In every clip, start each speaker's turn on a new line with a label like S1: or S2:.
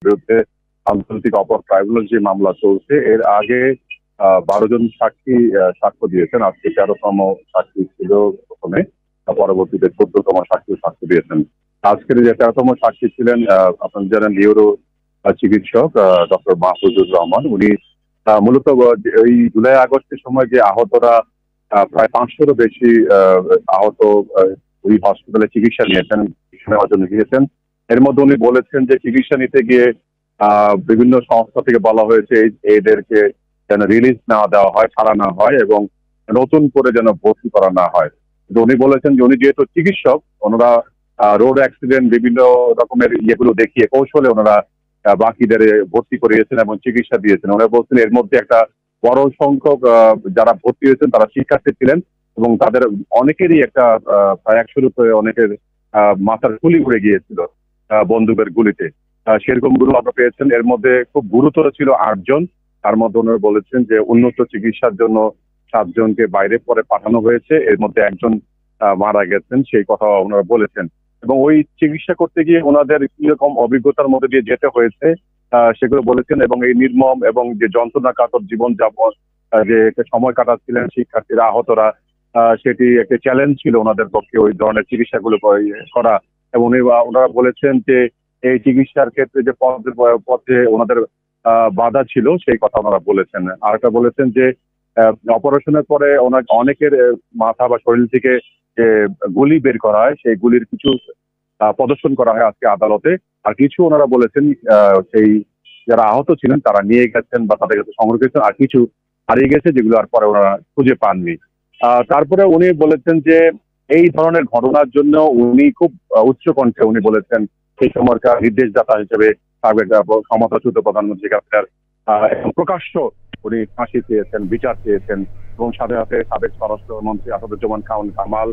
S1: বিরুদ্ধে আন্তর্জাতিক অপরাধ ট্রাইব্যুনাল যে মামলা চলছে, এর আগে 12 জন সাক্ষী সাক্ষ্য দিয়েছেন। আজকে 13তম সাক্ষী ছিল প্রথমে, পরবর্তীতে 14তম সাক্ষ্য দিয়েছেন। আজকের যে 13তম সাক্ষী ছিলেন আপনারা জানেন নিউরো চিকিৎসক ডক্টর মাহফুজুর রহমান। উনি মূলত এই জুলাই আগস্টের সময় যে আহতরা প্রায় 500-এরও বেশি আহত ওই হসপিটালে চিকিৎসা নিয়েছেন, চিকিৎসা নেওয়ার জন্য গিয়েছেন। এর মধ্যে উনি বলেছেন যে চিকিৎসা নিতে গিয়ে বিভিন্ন সংস্থা থেকে বলা হয়েছে এদেরকে যেন রিলিজ না দেওয়া হয়, ছাড়া না হয় এবং নতুন করে যেন ভর্তি করা না হয়। কিন্তু উনি বলেছেন যে উনি যেহেতু চিকিৎসক, ওনারা রোড অ্যাক্সিডেন্ট বিভিন্ন রকমের ইয়েগুলো দেখিয়ে কৌশলে ওনারা বাকিদের ভর্তি করিয়েছেন এবং চিকিৎসা দিয়েছেন। ওনারা বলছেন এর মধ্যে একটা বড় সংখ্যক যারা ভর্তি হয়েছেন তারা শিক্ষার্থী ছিলেন এবং তাদের অনেকেরই একটা প্রায় 100-এর উপরে অনেকের মাথার খুলি উড়ে গিয়েছিল বন্দুকের গুলিতে। সেরকম গুলো আমরা পেয়েছেন। এর মধ্যে খুব গুরুতর ছিল 8 জন। তার মধ্যে ওনারা বলেছেন যে উন্নত চিকিৎসার জন্য 7 জনকে বাইরে পরে পাঠানো হয়েছে, এর মধ্যে একজন মারা গেছেন, সেই কথা ওনারা বলেছেন। এবং ওই চিকিৎসা করতে গিয়ে ওনাদের কিরকম অভিজ্ঞতার মধ্যে দিয়ে যেতে হয়েছে সেগুলো বলেছেন। এবং এই নির্মম এবং যে যন্ত্রণাকাতর জীবনযাপন যে একটা সময় কাটাচ্ছিলেন শিক্ষার্থীরা, আহতরা, সেটি একটা চ্যালেঞ্জ ছিল ওনাদের পক্ষে ওই ধরনের চিকিৎসাগুলো করা। এবং ওনারা বলেছেন যে এই চিকিৎসার ক্ষেত্রে যে পথে ওনাদের বাধা ছিল সেই কথা ওনারা বলেছেন। আর একটা বলেছেন যে অপারেশনের পরে অনেকের মাথা বা শরীর থেকে যে গুলি বের করা হয়, সেই গুলির কিছু প্রদর্শন করা হয় আজকে আদালতে। আর কিছু ওনারা বলেছেন সেই যারা আহত ছিলেন তারা নিয়ে গেছেন বা তাদের কাছে সংগ্রহ করেছেন, আর কিছু হারিয়ে গেছে যেগুলো আর পরে ওনারা খুঁজে পাননি। তারপরে উনি বলেছেন যে এই ধরনের ঘটনার জন্য উনি খুব উচ্চ কণ্ঠে উনি বলেছেন সেই সময়কার নির্দেশদাতা হিসেবে সাবেক ক্ষমতাচ্যুত প্রধানমন্ত্রী এবং প্রকাশ্য উনি ফাঁসি চেয়েছেন, বিচার চেয়েছেন এবং সাথে সাথে সাবেক স্বরাষ্ট্রমন্ত্রী আসাদুজ্জামান খান কামাল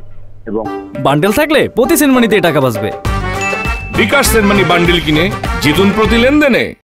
S1: এবং
S2: বান্ডেল থাকলে প্রতি সেনমানিতে টাকা বাঁচবে।
S3: বিকাশ সেনমানি বান্ডেল কিনে জিতুন প্রতি লেনদেনে।